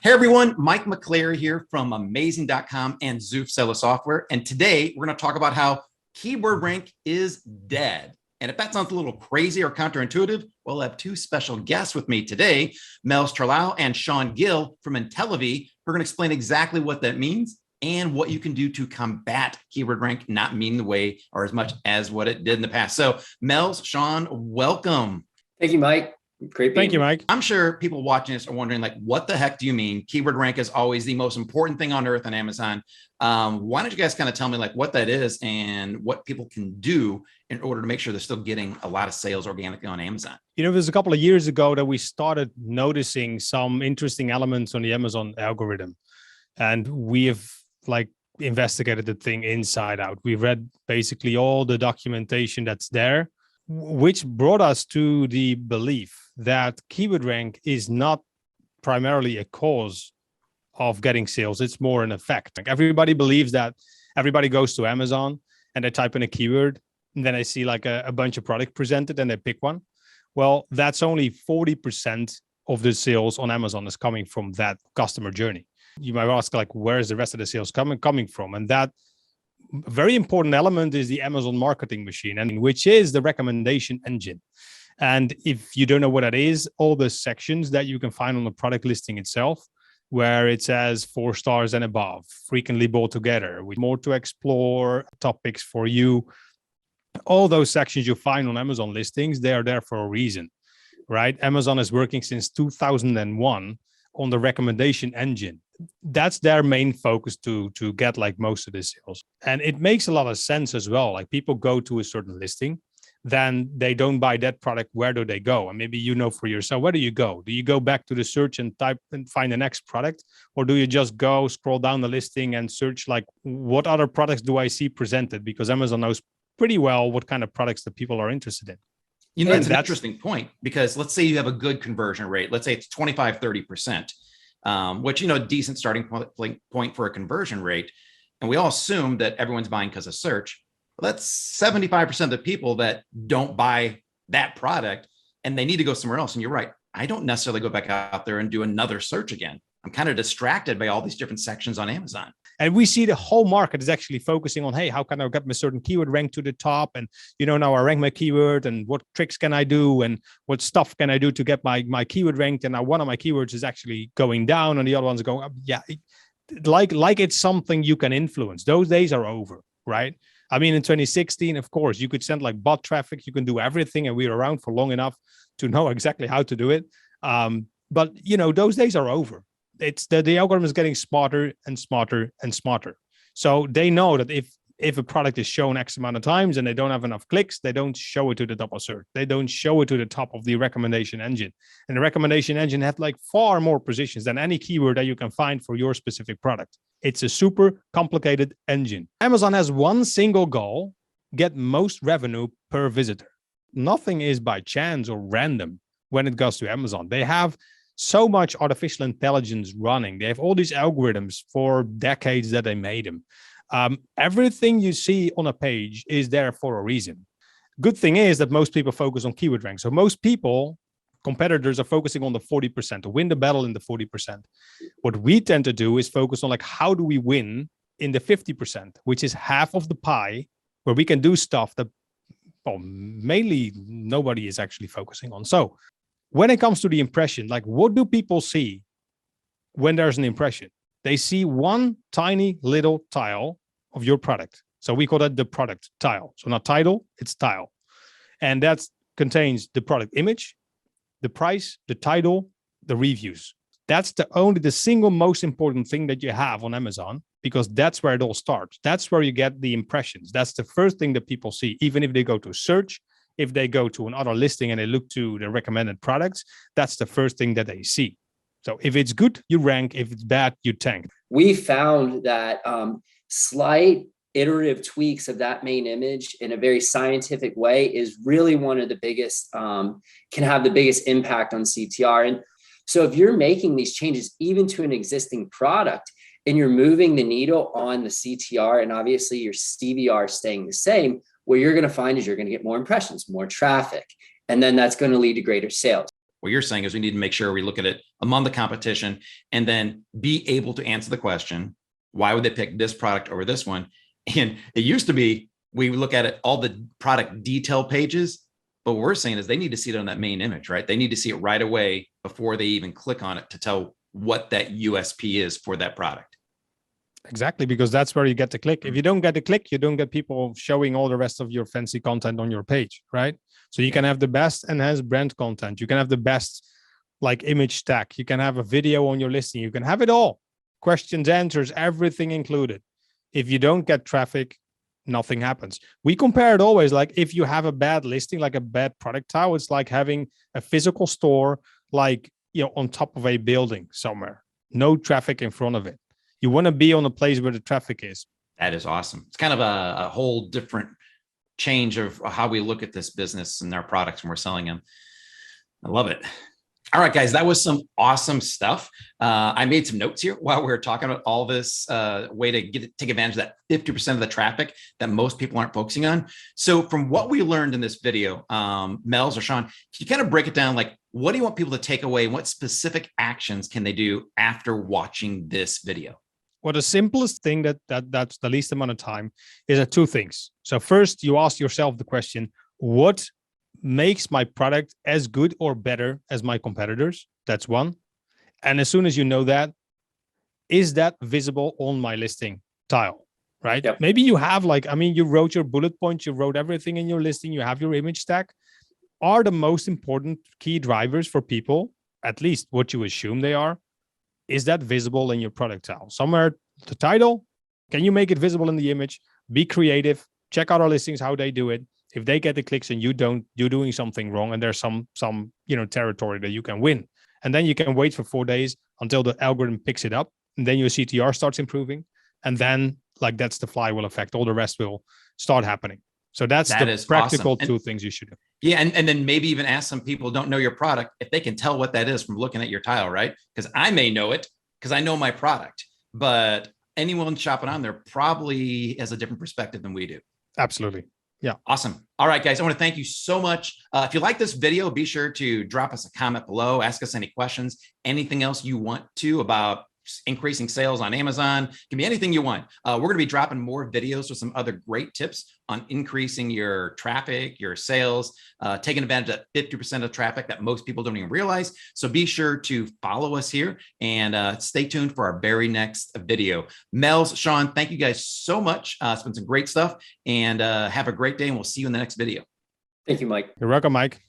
Hey everyone, Mike McClary here from amazing.com and Zoof Seller Software. And today we're going to talk about how keyword rank is dead. And if that sounds a little crazy or counterintuitive, well, I have two special guests with me today, Mels and Sean Gill from Intellivy. We're going to explain exactly what that means and what you can do to combat keyword rank not meaning the way or as much as what it did in the past. So Mels, Sean, welcome. Thank you, Mike. Great. Thank you, Mike. I'm sure people watching this are wondering, like, what the heck do you mean? Keyword rank is always the most important thing on earth on Amazon. Why don't you guys kind of tell me like what that is and what people can do in order to make sure they're still getting a lot of sales organically on Amazon? You know, it was a couple of years ago that we started noticing some interesting elements on the Amazon algorithm. And we have investigated the thing inside out. We read basically all the documentation that's there, which brought us to the belief that keyword rank is not primarily a cause of getting sales. It's more an effect. Like everybody believes that everybody goes to Amazon and they type in a keyword and then they see like a bunch of product presented and they pick one. Well, that's only 40% of the sales on Amazon is coming from that customer journey. You might ask, like, where is the rest of the sales coming from? And that very important element is the Amazon marketing machine, and which is the recommendation engine. And if you don't know what that is, all the sections that you can find on the product listing itself, where it says 4 stars and above, frequently bought together, with more to explore, topics for you, all those sections you find on Amazon listings, they are there for a reason, right? Amazon is working since 2001 on the recommendation engine. That's their main focus to get like most of the sales. And it makes a lot of sense as well. Like people go to a certain listing, then they don't buy that product. Where do they go? And maybe you know for yourself, where do you go? Do you go back to the search and type and find the next product? Or do you just go scroll down the listing and search like, what other products do I see presented? Because Amazon knows pretty well what kind of products that people are interested in. You know, that's an interesting point, because let's say you have a good conversion rate. Let's say it's 25, 30%, which, you know, a decent starting point for a conversion rate. And we all assume that everyone's buying because of search. Well, that's 75% of the people that don't buy that product and they need to go somewhere else. And you're right. I don't necessarily go back out there and do another search again. I'm kind of distracted by all these different sections on Amazon. And we see the whole market is actually focusing on, hey, how can I get my certain keyword rank to the top? And, you know, now I rank my keyword and what tricks can I do? And what stuff can I do to get my keyword ranked? And now one of my keywords is actually going down and the other one's going up. Yeah, like it's something you can influence. Those days are over, right? I mean, in 2016, of course, you could send like bot traffic. You can do everything. And we were around for long enough to know exactly how to do it. But, you know, those days are over. It's the algorithm is getting smarter and smarter and smarter. So they know that if a product is shown X amount of times and they don't have enough clicks, they don't show it to the top of search. They don't show it to the top of the recommendation engine. And the recommendation engine has like far more positions than any keyword that you can find for your specific product. It's a super complicated engine. Amazon has one single goal: get most revenue per visitor. Nothing is by chance or random when it goes to Amazon. They have so much artificial intelligence running. They have all these algorithms for decades that they made them. Everything you see on a page is there for a reason. Good thing is that most people focus on keyword rank. So most people, competitors, are focusing on the 40% to win the battle in the 40%. What we tend to do is focus on like, how do we win in the 50%, which is half of the pie, where we can do stuff that, well, mainly nobody is actually focusing on. So when it comes to the impression, like what do people see when there's an impression? They see one tiny little tile of your product. So we call that the product tile. So not title, it's tile. And that contains the product image, the price, the title, the reviews. That's the single most important thing that you have on Amazon, because that's where it all starts. That's where you get the impressions. That's the first thing that people see, even if they go to search. If they go to another listing and they look to the recommended products, that's the first thing that they see. So if it's good, you rank. If it's bad, you tank. We found that slight iterative tweaks of that main image in a very scientific way is really one of the biggest, can have the biggest impact on CTR. And so if you're making these changes, even to an existing product, and you're moving the needle on the CTR, and obviously your CVR staying the same, what you're going to find is you're going to get more impressions, more traffic, and then that's going to lead to greater sales. what you're saying is we need to make sure we look at it among the competition and then be able to answer the question, why would they pick this product over this one? And it used to be, we look at it, all the product detail pages, but what we're saying is they need to see it on that main image, right? They need to see it right away before they even click on it to tell what that USP is for that product. Exactly, because that's where you get the click. If you don't get the click, you don't get people showing all the rest of your fancy content on your page, right? So you can have the best enhanced brand content. You can have the best like image stack. You can have a video on your listing. You can have it all. Questions, answers, everything included. If you don't get traffic, nothing happens. We compare it always like if you have a bad listing, like a bad product tile, it's like having a physical store, like, you know, on top of a building somewhere, no traffic in front of it. You want to be on a place where the traffic is. That is awesome. It's kind of a whole different change of how we look at this business and our products when we're selling them. I love it. All right, guys, that was some awesome stuff. I made some notes here while we were talking about all this way to take advantage of that 50% of the traffic that most people aren't focusing on. So from what we learned in this video, Mels or Sean, can you kind of break it down? Like, what do you want people to take away? What specific actions can they do after watching this video? Well, the simplest thing that's the least amount of time is two things. So first, you ask yourself the question, what makes my product as good or better as my competitors? That's one. And as soon as you know that, is that visible on my listing tile, right? Yep. Maybe you have you wrote your bullet points, you wrote everything in your listing, you have your image stack. Are the most important key drivers for people, at least what you assume they are, is that visible in your product tile? Somewhere, the title, can you make it visible in the image? Be creative, check out our listings, how they do it. If they get the clicks and you don't, you're doing something wrong, and there's some territory that you can win. And then you can wait for 4 days until the algorithm picks it up, and then your CTR starts improving. And then that's the flywheel effect. All the rest will start happening. So that's the practical awesome. Two things you should do. Yeah. And then maybe even ask some people who don't know your product if they can tell what that is from looking at your tile, right? Because I may know it because I know my product, but anyone shopping on there probably has a different perspective than we do. Absolutely. Yeah. Awesome. All right, guys. I want to thank you so much. If you like this video, be sure to drop us a comment below, ask us any questions, anything else you want to about increasing sales on Amazon. It can be anything you want. We're going to be dropping more videos with some other great tips on increasing your traffic, your sales, taking advantage of that 50% of traffic that most people don't even realize. So be sure to follow us here and stay tuned for our very next video. Mels, Sean, thank you guys so much. It's been some great stuff, and have a great day, and we'll see you in the next video. Thank you, Mike. You're welcome, Mike.